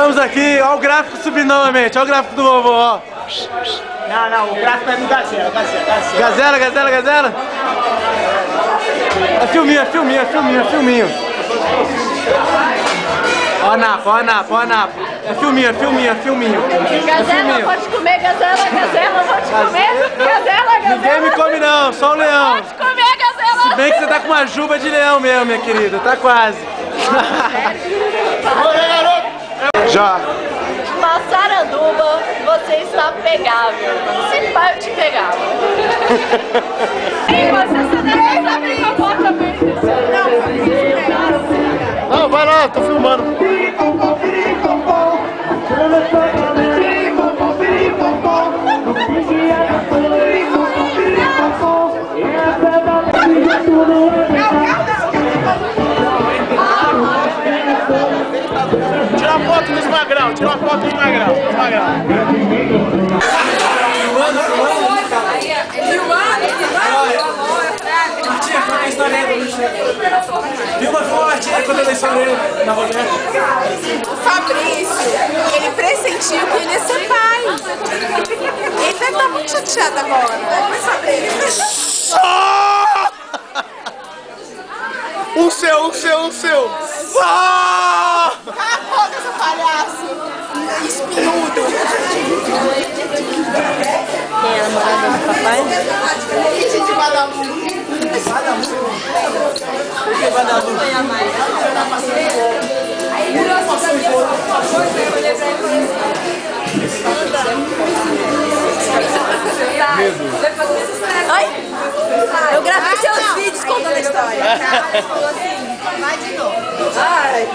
Estamos aqui, olha o gráfico subindo novamente, olha o gráfico do vovô, ó. Não, o gráfico é do Gazela. Gazela? É filminho. Ó a napa. É filminho. Gazela, pode comer, gazela, pode comer, gazela. Ninguém me come não, só o leão. Pode comer, gazela. Se bem que você tá com uma juba de leão mesmo, minha querida, tá quase. Já. Massaranduba, você está pegável. Se pai, eu te pegava. Ei, você deve abrir com a porta verde. Não, vai lá, tô filmando. Tira uma foto dos magrão, Filma forte, quando eu estourei na mulher. O Fabrício, ele pressentiu que ele ia ser pai. Ele deve estar muito chateado agora, né? Mas Fabrício. Um seu. Ah! Cala a boca, seu palhaço. Espinhudo. Quem é a namorada do papai? Gente de Badalu. Oi? Eu gravei seus vídeos contando a história. Vai de novo. Ai.